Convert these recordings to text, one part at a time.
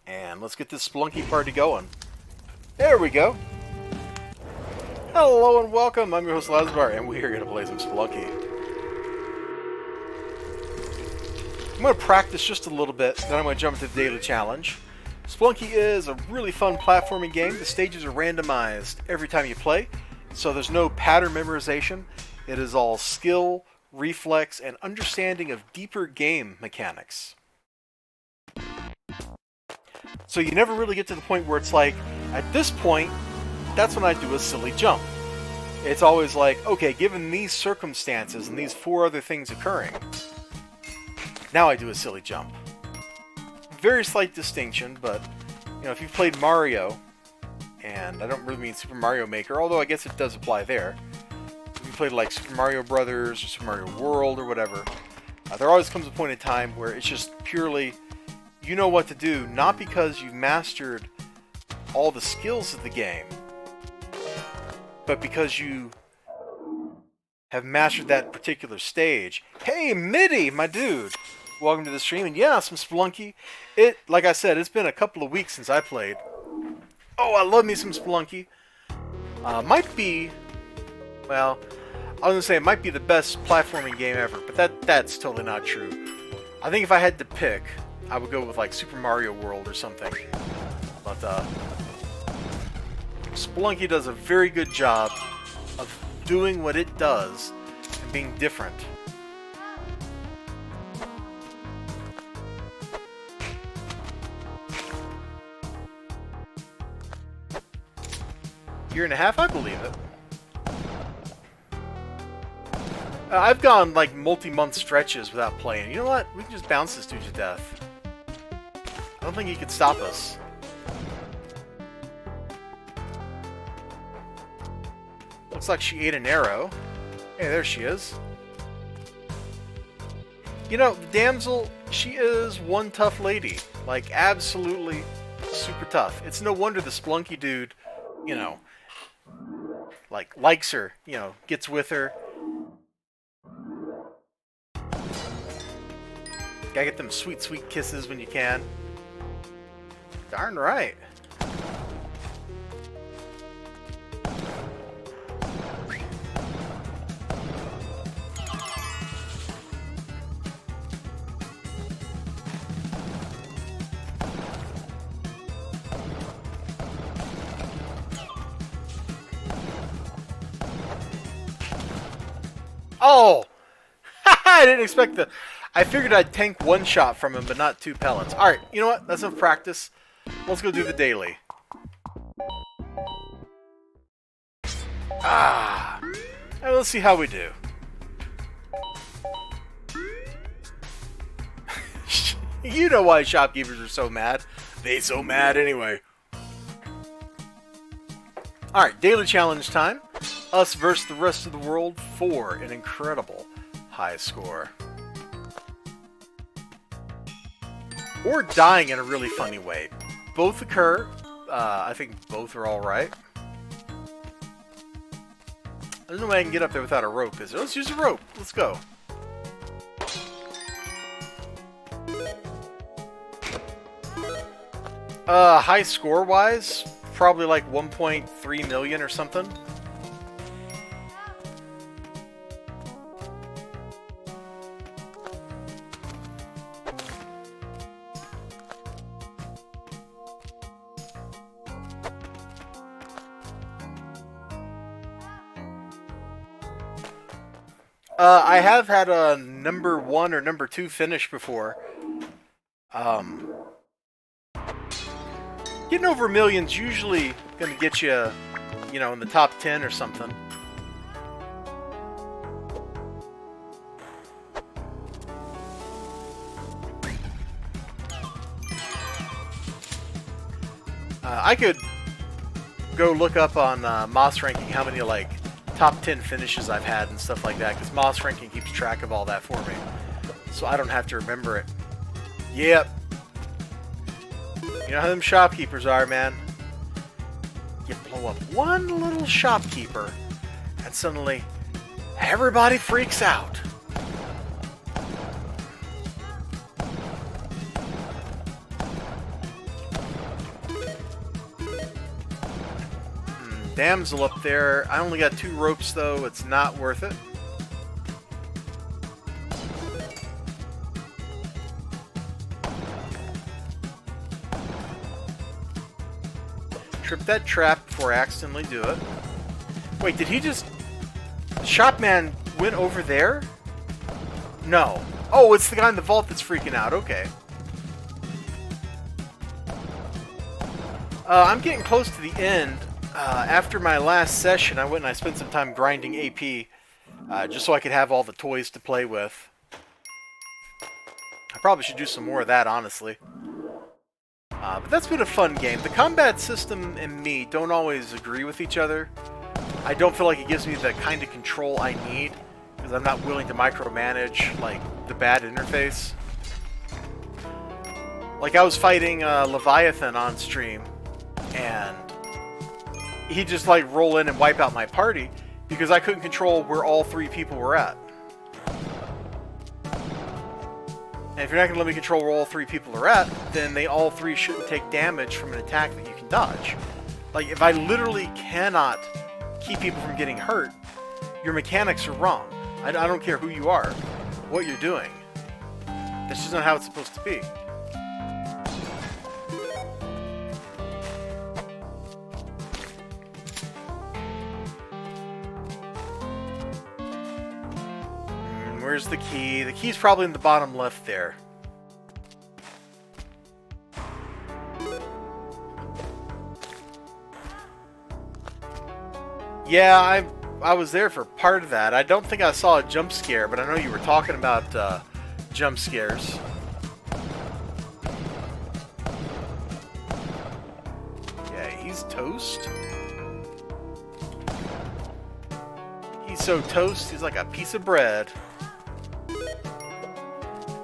And let's get this Spelunky party going. There we go. Hello and welcome. I'm your host Elizibar, and we are going to play some Spelunky. I'm going to practice just a little bit, then I'm going to jump into the daily challenge. Spelunky is a really fun platforming game. The stages are randomized every time you play, so there's no pattern memorization. It is all skill, reflex, and understanding of deeper game mechanics. So you never really get to the point where it's like, at this point, that's when I do a silly jump. It's always like, okay, given these circumstances and these four other things occurring, now I do a silly jump. Very slight distinction, but, you know, if you've played Mario, and I don't really mean Super Mario Maker, although I guess it does apply there. If you played like Super Mario Brothers or Super Mario World or whatever, there always comes a point in time where it's just purely, you know what to do, not because you've mastered all the skills of the game, but because you have mastered that particular stage. Hey, Mitty, my dude! Welcome to the stream, and yeah, some Spelunky. Like I said, it's been a couple of weeks since I played. Oh, I love me some Spelunky. Might be, well, I was gonna say it might be the best platforming game ever, but that's totally not true. I think if I had to pick, I would go with like Super Mario World or something. But Spelunky does a very good job of doing what it does and being different. Year and a half, I believe it. I've gone like multi-month stretches without playing. You know what? We can just bounce this dude to death. I don't think he could stop us. Looks like she ate an arrow. Hey, there she is. You know, the damsel, she is one tough lady. Like, absolutely super tough. It's no wonder the Spelunky dude, you know, like, likes her, you know, gets with her. Gotta get them sweet, sweet kisses when you can. Darn right. Oh! I didn't expect the... I figured I'd tank one shot from him, but not two pellets. Alright, you know what? That's enough practice. Let's go do the daily. Ah! And let's see how we do. You know why shopkeepers are so mad. They so mad anyway. Alright, daily challenge time. Us versus the rest of the world for an incredible high score. Or dying in a really funny way. Both occur. I think both are alright. There's no way I can get up there without a rope, is there? Let's use a rope. Let's go. High score-wise, probably like 1.3 million or something. I have had a number 1 or number 2 finish before. Getting over a million's usually gonna get you, you know, in the top 10 or something. I could go look up on Moss Ranking how many, like, top 10 finishes I've had and stuff like that, because Moss Ranking keeps track of all that for me, so I don't have to remember it. Yep. You know how them shopkeepers are, man. You blow up one little shopkeeper, and suddenly everybody freaks out. damsel up there. I only got 2 ropes, though. It's not worth it. Trip that trap before I accidentally do it. Wait, did he just... The shopman went over there? No. Oh, it's the guy in the vault that's freaking out. Okay. I'm getting close to the end. After my last session, I went and I spent some time grinding AP, just so I could have all the toys to play with. I probably should do some more of that, honestly. But that's been a fun game. The combat system and me don't always agree with each other. I don't feel like it gives me the kind of control I need, because I'm not willing to micromanage, like, the bad interface. Like, I was fighting Leviathan on stream, and he'd just, like, roll in and wipe out my party, because I couldn't control where all 3 people were at. And if you're not going to let me control where all 3 people are at, then they all 3 shouldn't take damage from an attack that you can dodge. Like, if I literally cannot keep people from getting hurt, your mechanics are wrong. I don't care who you are, what you're doing. That's just not how it's supposed to be. Where's the key? The key's probably in the bottom left there. Yeah, I was there for part of that. I don't think I saw a jump scare, but I know you were talking about jump scares. Yeah, he's toast. He's so toast, he's like a piece of bread.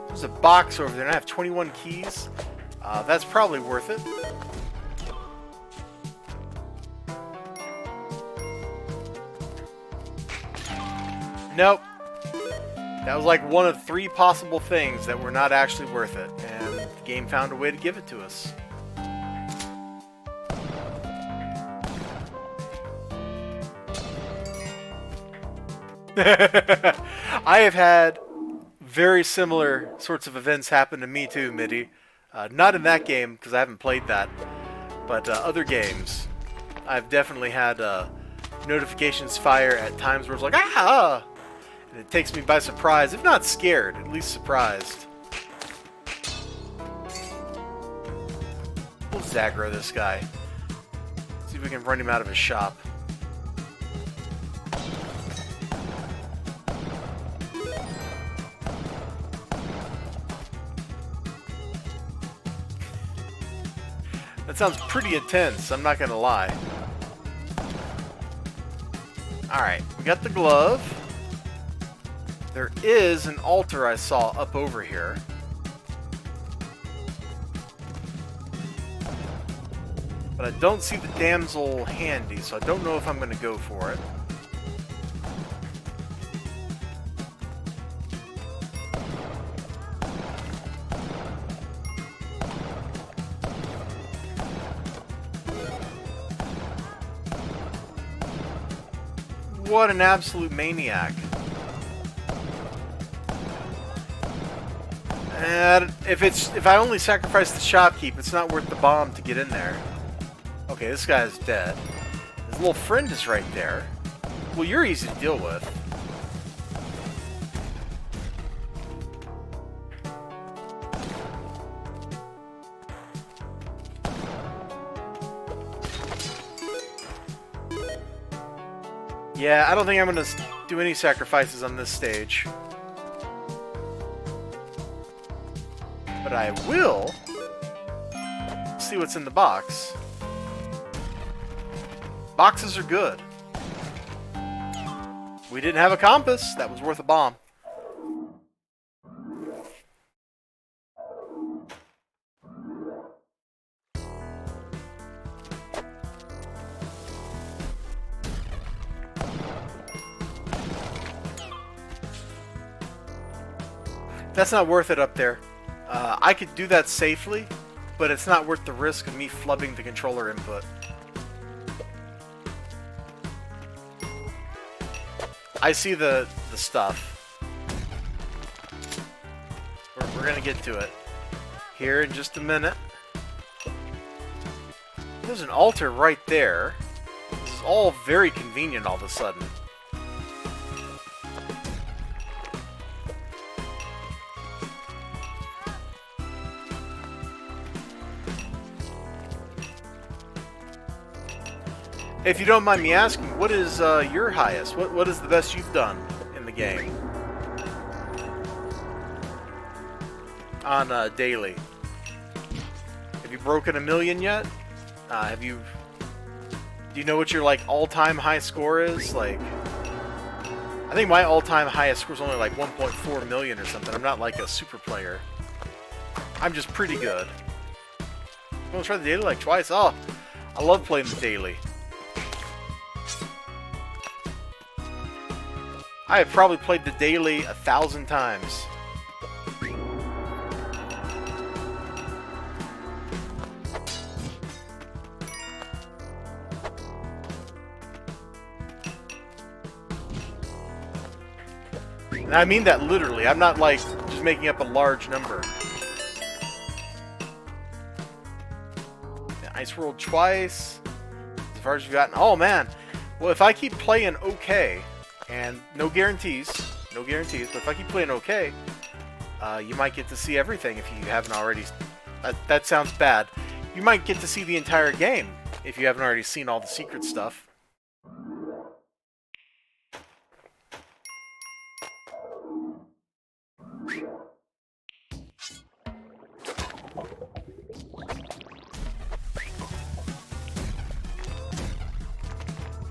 There's a box over there, and I have 21 keys. That's probably worth it. Nope. That was like one of 3 possible things that were not actually worth it, and the game found a way to give it to us. I have had very similar sorts of events happen to me too, Mitty. Not in that game, because I haven't played that, but other games. I've definitely had notifications fire at times where it's like, ah! And it takes me by surprise, if not scared, at least surprised. We'll Zagro this guy. See if we can run him out of his shop. That sounds pretty intense, I'm not gonna lie. Alright, we got the glove. There is an altar I saw up over here. But I don't see the damsel handy, so I don't know if I'm gonna go for it. What an absolute maniac. And if I only sacrifice the shopkeep, it's not worth the bomb to get in there. Okay, this guy's dead. His little friend is right there. Well, you're easy to deal with. Yeah, I don't think I'm going to do any sacrifices on this stage. But I will see what's in the box. Boxes are good. We didn't have a compass. That was worth a bomb. That's not worth it up there. I could do that safely, but it's not worth the risk of me flubbing the controller input. I see the stuff. We're gonna get to it here in just a minute. There's an altar right there. This is all very convenient all of a sudden. If you don't mind me asking, what is your highest? What is the best you've done in the game? On daily. Have you broken 1,000,000 yet? Do you know what your like all-time high score is? Like, I think my all-time highest score is only like 1.4 million or something. I'm not like a super player. I'm just pretty good. I'm gonna try the daily like twice. Oh, I love playing the daily. I have probably played the daily 1,000 times. And I mean that literally. I'm not like just making up a large number. Yeah, Ice World twice. As far as you've gotten. Oh man. Well, if I keep playing okay, and no guarantees, but if I keep playing okay, you might get to see everything if you haven't already. That sounds bad. You might get to see the entire game if you haven't already seen all the secret stuff.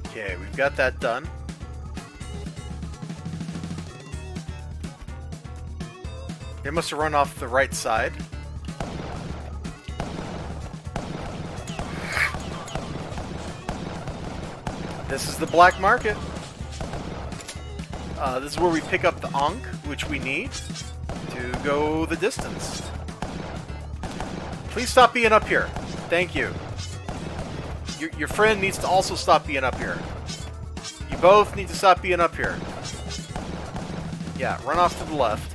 Okay, we've got that done. They must have run off the right side. This is the black market. This is where we pick up the Ankh, which we need to go the distance. Please stop being up here. Thank you. Your friend needs to also stop being up here. You both need to stop being up here. Yeah, run off to the left.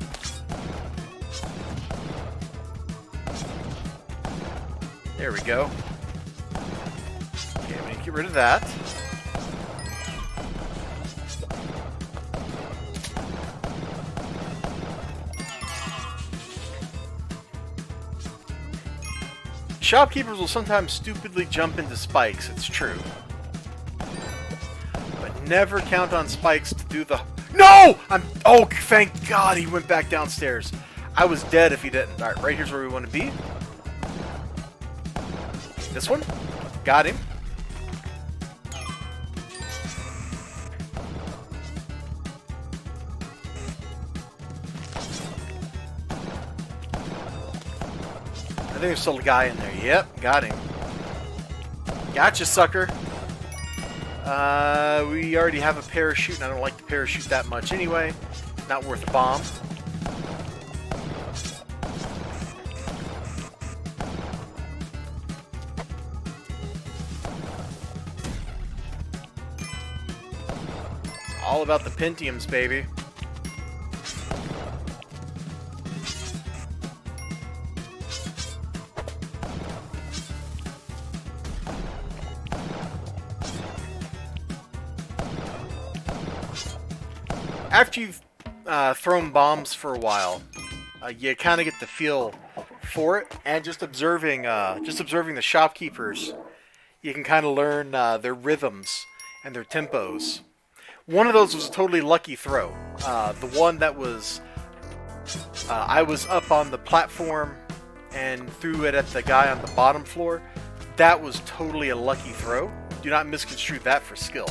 There we go. Okay, I'm gonna get rid of that. Shopkeepers will sometimes stupidly jump into spikes, it's true. But never count on spikes to do the... No! Oh, thank God he went back downstairs. I was dead if he didn't. Alright, right here's where we want to be. This one. Got him. I think there's still a guy in there. Yep, got him. Gotcha, sucker. We already have a parachute, and I don't like the parachute that much anyway. Not worth a bomb. All about the Pentiums, baby. After you've thrown bombs for a while, you kind of get the feel for it, and just observing the shopkeepers, you can kind of learn their rhythms and their tempos. One of those was a totally lucky throw. The one that was, I was up on the platform and threw it at the guy on the bottom floor. That was totally a lucky throw. Do not misconstrue that for skill.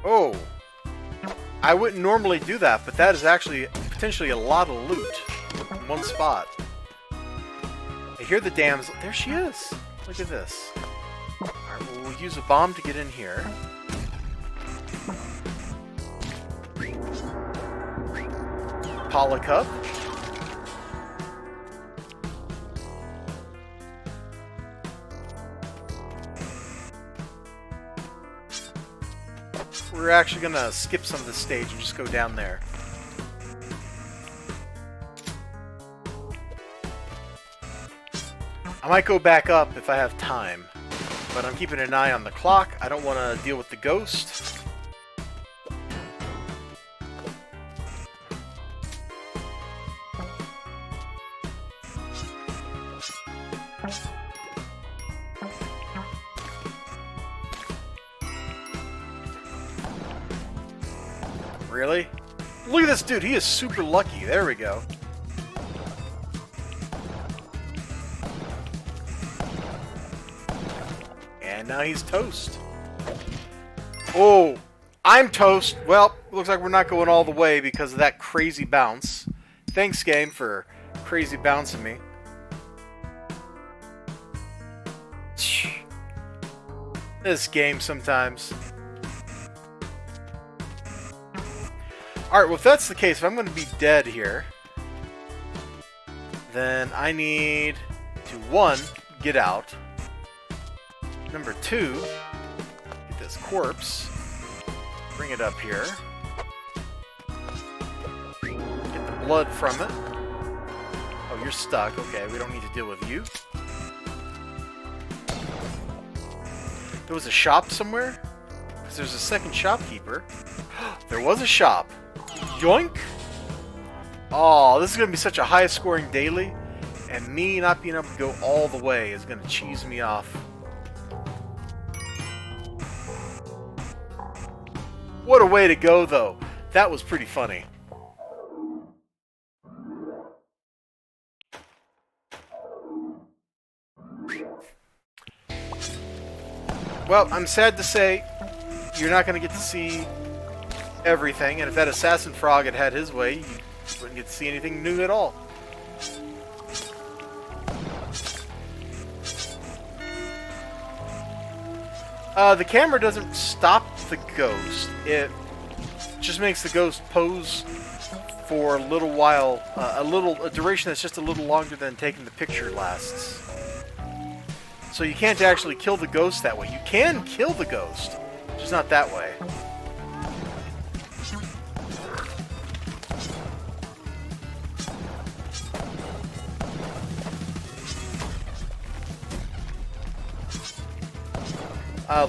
Oh, I wouldn't normally do that, but that is actually potentially a lot of loot in one spot. I hear the damsel. There she is. Look at this. Alright, well, we'll use a bomb to get in here. Pala Cup. We're actually gonna skip some of the stage and just go down there. I might go back up if I have time, but I'm keeping an eye on the clock. I don't want to deal with the ghost. Really? Look at this dude, he is super lucky. There we go. And now he's toast. Oh, I'm toast. Well, looks like we're not going all the way because of that crazy bounce. Thanks, game, for crazy bouncing me. This game sometimes. Alright, well if that's the case, if I'm going to be dead here, then I need to, 1, get out. Number 2, get this corpse, bring it up here, get the blood from it. Oh, you're stuck. Okay, we don't need to deal with you. There was a shop somewhere? Because there's a second shopkeeper. There was a shop. Yoink! Oh, this is going to be such a high-scoring daily, and me not being able to go all the way is going to cheese me off. What a way to go, though. That was pretty funny. Well, I'm sad to say, you're not going to get to see everything, and if that assassin frog had had his way, you wouldn't get to see anything new at all. The camera doesn't stop the ghost. It just makes the ghost pose for a little while, a duration that's just a little longer than taking the picture lasts. So you can't actually kill the ghost that way. You can kill the ghost, just not that way.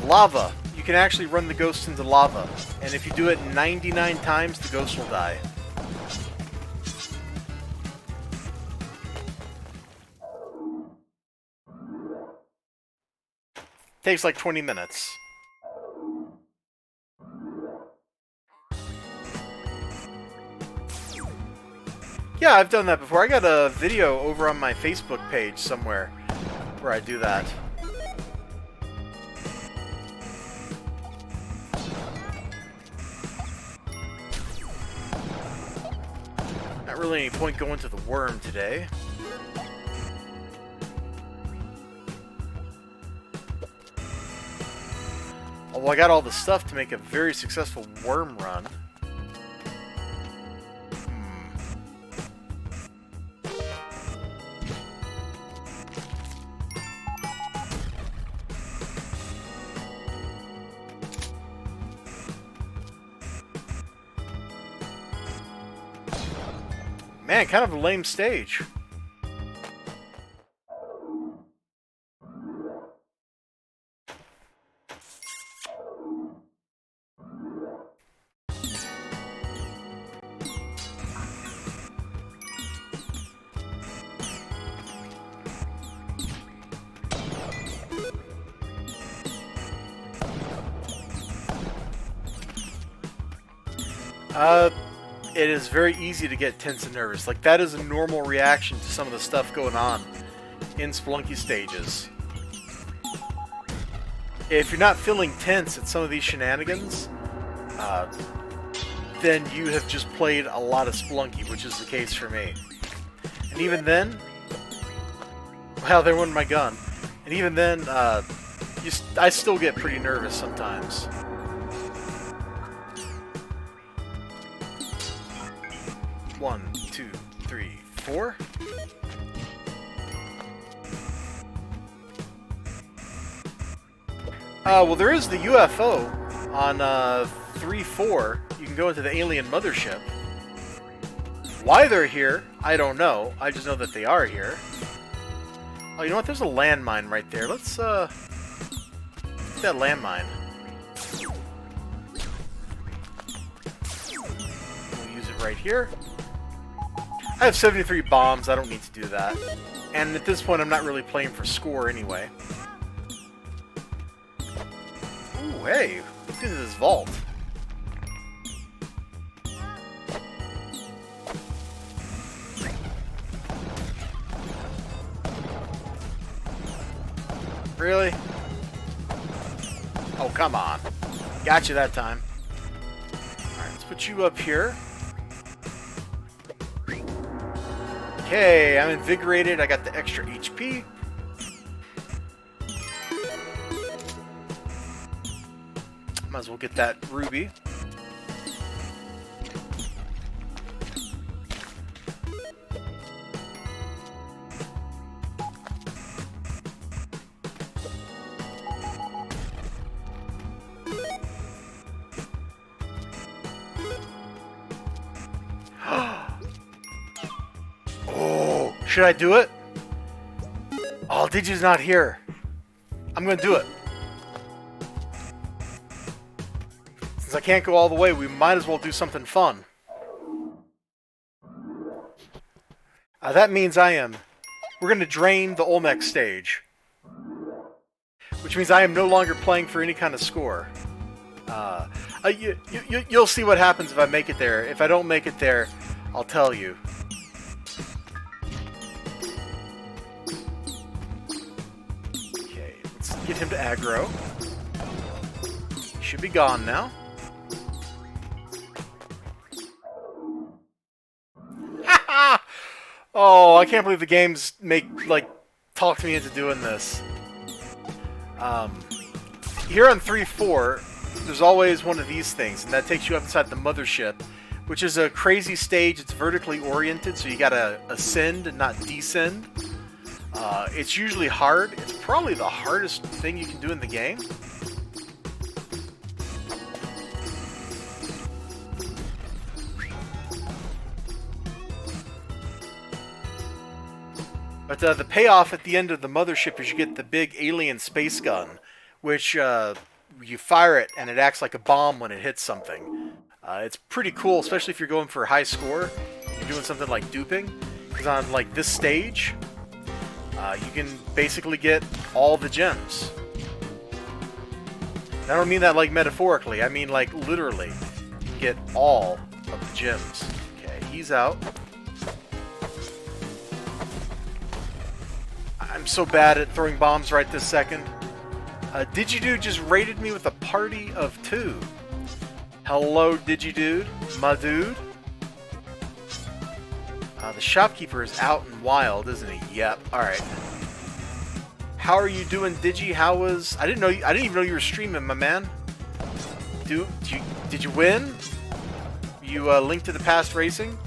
Lava. You can actually run the ghost into lava. And if you do it 99 times, the ghost will die. Takes like 20 minutes. Yeah, I've done that before. I got a video over on my Facebook page somewhere where I do that. Not really any point going to the worm today. Although I got all the stuff to make a very successful worm run. Man, kind of a lame stage. It is very easy to get tense and nervous. Like, that is a normal reaction to some of the stuff going on in Spelunky stages. If you're not feeling tense at some of these shenanigans, then you have just played a lot of Spelunky, which is the case for me. And even then... Wow, there went my gun. And even then, I still get pretty nervous sometimes. One, Well, there is the UFO on 3-4. You can go into the alien mothership. Why they're here, I don't know. I just know that they are here. Oh, you know what? There's a landmine right there. Let's, get that landmine. We'll use it right here. I have 73 bombs. I don't need to do that. And at this point, I'm not really playing for score anyway. Ooh, hey. Let's get into this vault. Really? Oh, come on. Got you that time. Alright, let's put you up here. Okay, I'm invigorated. I got the extra HP. Might as well get that ruby. Oh, should I do it? Oh, Digi's not here. I'm gonna do it. Since I can't go all the way, we might as well do something fun. That means we're gonna drain the Olmec stage. Which means I am no longer playing for any kind of score. You'll see what happens if I make it there. If I don't make it there, I'll tell you. Okay, let's get him to aggro. He should be gone now. Oh, I can't believe the games talk me into doing this. Here on 3-4, there's always one of these things, and that takes you up inside the mothership, which is a crazy stage. It's vertically oriented, so you gotta ascend and not descend. It's usually hard. It's probably the hardest thing you can do in the game. But the payoff at the end of the mothership is you get the big alien space gun, which you fire it and it acts like a bomb when it hits something. It's pretty cool, especially if you're going for a high score. You're doing something like duping, because on this stage, you can basically get all the gems. And I don't mean that metaphorically. I mean literally. You can get all of the gems. Okay, he's out. I'm so bad at throwing bombs right this second. Digidude just raided me with a party of 2. Hello, Digidude. My dude. The shopkeeper is out and wild, isn't he? Yep. Alright. How are you doing, Digi? How was... I didn't even know you were streaming, my man. Did you win? You Link to the Past racing?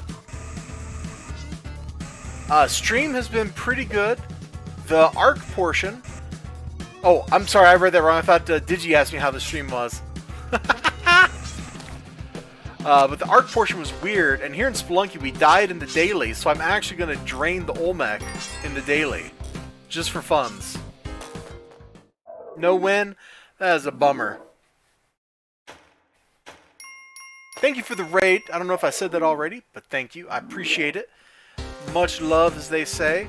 Stream has been pretty good. The ARC portion... Oh, I'm sorry, I read that wrong. I thought Digi asked me how the stream was. But the ARC portion was weird, and here in Spelunky we died in the daily, so I'm actually going to drain the Olmec in the daily. Just for funs. No win? That is a bummer. Thank you for the raid. I don't know if I said that already, but thank you. I appreciate it. Much love, as they say.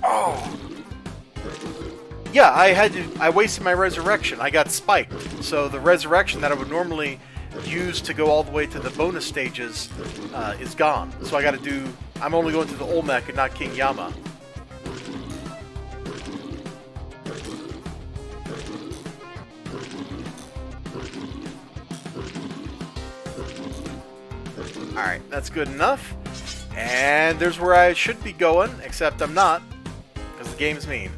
Oh! Yeah, I wasted my resurrection. I got spiked. So the resurrection that I would normally use to go all the way to the bonus stages is gone. So I'm only going to the Olmec and not King Yama. Alright, that's good enough. And there's where I should be going, except I'm not, because the game's mean.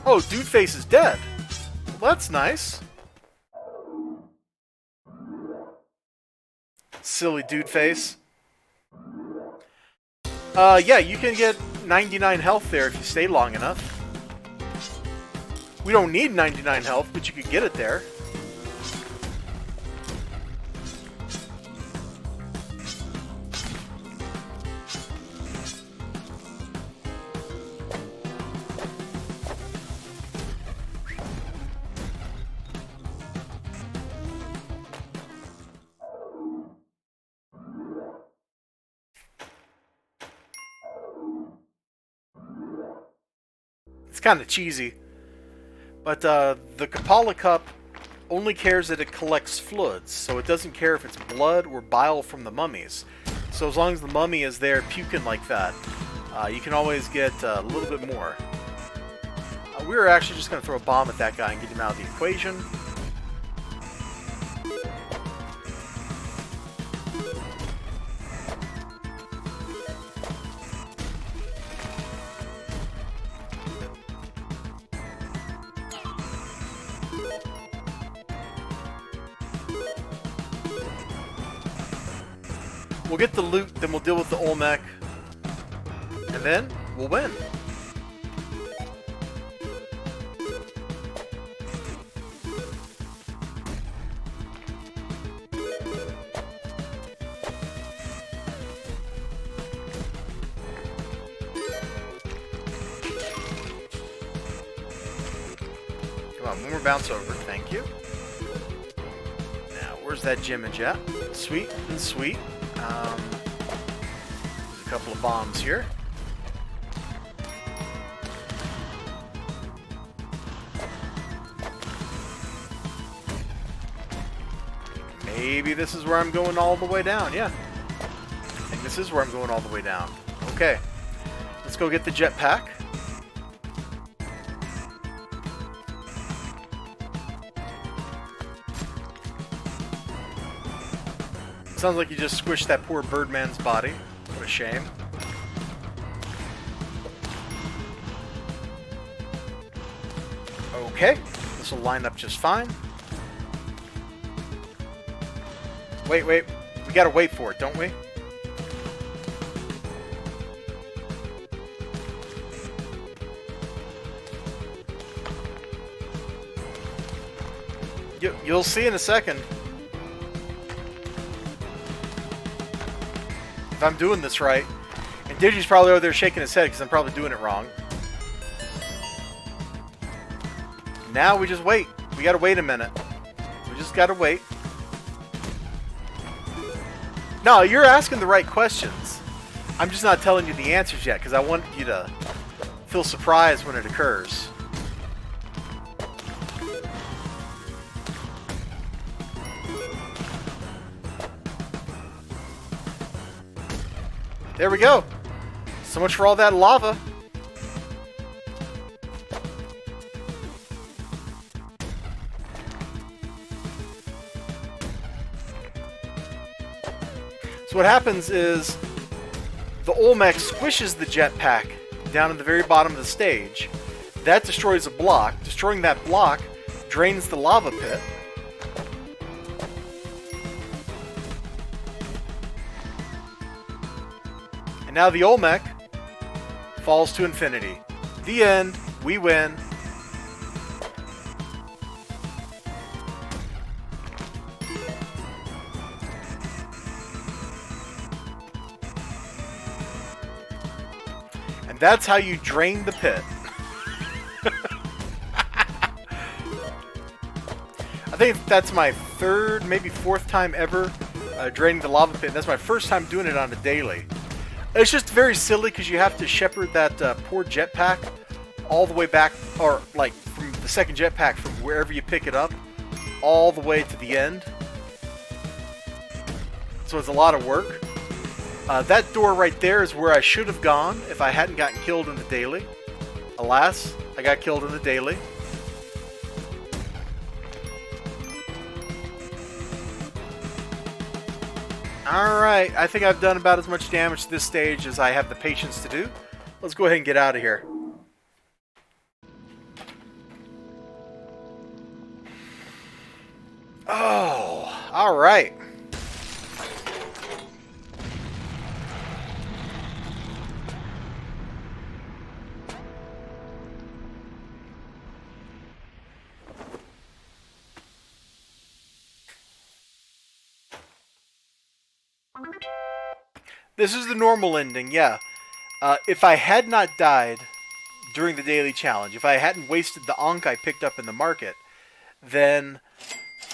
Oh, Dude Face is dead. Well, that's nice. Silly Dude Face. Yeah, you can get 99 health there if you stay long enough. We don't need 99 health, but you could get it there. It's kind of cheesy. But the Kapala Cup only cares that it collects floods, so it doesn't care if it's blood or bile from the mummies. So as long as the mummy is there puking like that, you can always get a little bit more. We were actually just going to throw a bomb at that guy and get him out of the equation. We'll get the loot, then we'll deal with the Olmec, and then we'll win. Come on, one more bounce over, thank you. Now, where's that Gemage at? Sweet and sweet. There's a couple of bombs here. Maybe this is where I'm going all the way down. Yeah. I think this is where I'm going all the way down. Okay. Let's go get the jetpack. Sounds like you just squished that poor Birdman's body. What a shame. Okay, this will line up just fine. Wait, we gotta wait for it, don't we? You'll see in a second. If I'm doing this right. And Digi's probably over there shaking his head because I'm probably doing it wrong. Now we just wait. We gotta wait a minute. We just gotta wait. No, you're asking the right questions. I'm just not telling you the answers yet because I want you to feel surprised when it occurs. There we go. So much for all that lava. So what happens is the Olmec squishes the jetpack down at the very bottom of the stage. That destroys a block. Destroying that block drains the lava pit. And now the Olmec falls to infinity. The end. We win. And that's how you drain the pit. I think that's my third, maybe fourth time ever draining the lava pit. That's my first time doing it on a daily. It's just very silly because you have to shepherd that poor jetpack all the way back, or like from the second jetpack from wherever you pick it up, all the way to the end. So it's a lot of work. That door right there is where I should have gone if I hadn't gotten killed in the daily. Alas, I got killed in the daily. Alright, I think I've done about as much damage to this stage as I have the patience to do. Let's go ahead and get out of here. Oh, alright. This is the normal ending, yeah. If I had not died during the daily challenge, if I hadn't wasted the Ankh I picked up in the market, then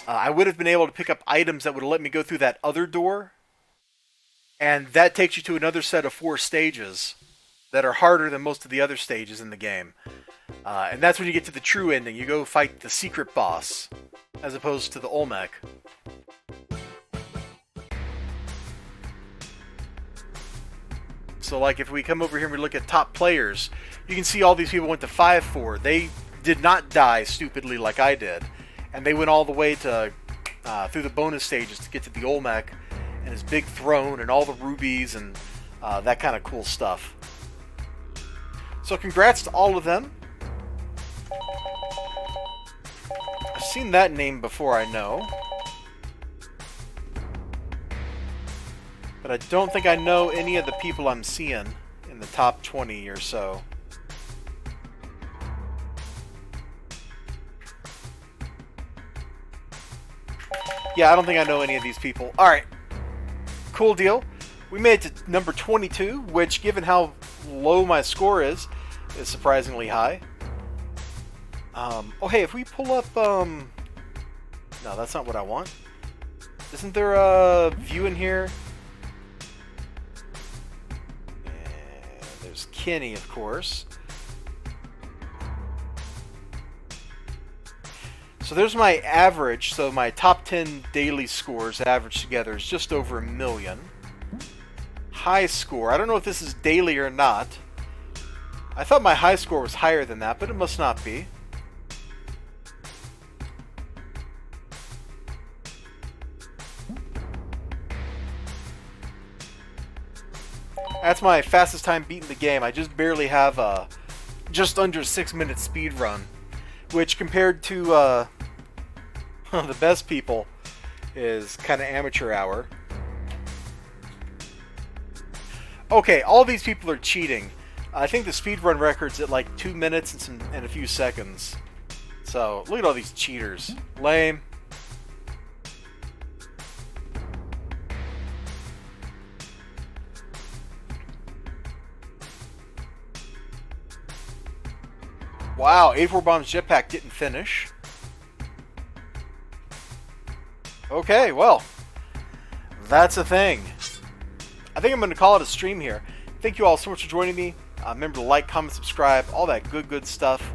I would have been able to pick up items that would have let me go through that other door. And that takes you to another set of 4 stages that are harder than most of the other stages in the game. And that's when you get to the true ending. You go fight the secret boss, as opposed to the Olmec. So, like, if we come over here and we look at top players, you can see all these people went to 5-4. They did not die stupidly like I did. And they went all the way to through the bonus stages to get to the Olmec and his big throne and all the rubies and that kind of cool stuff. So congrats to all of them. I've seen that name before, I know. But I don't think I know any of the people I'm seeing in the top 20 or so. Yeah, I don't think I know any of these people. Alright. Cool deal. We made it to number 22, which, given how low my score is surprisingly high. Oh, hey, if we pull up, no, that's not what I want. Isn't there a view in here? And there's Kenny, of course. So there's my average. So my top 10 daily scores averaged together is just over 1 million. High score. I don't know if this is daily or not. I thought my high score was higher than that, but it must not be. That's my fastest time beating the game. I just barely have a just under 6-minute speed run, which compared to the best people is kind of amateur hour. Okay, all these people are cheating. I think the speedrun record's at like 2 minutes and a few seconds. So, look at all these cheaters. Lame. Wow, 84 Bombs Jetpack didn't finish. Okay, well, that's a thing. I think I'm going to call it a stream here. Thank you all so much for joining me. Remember to like, comment, subscribe, all that good stuff.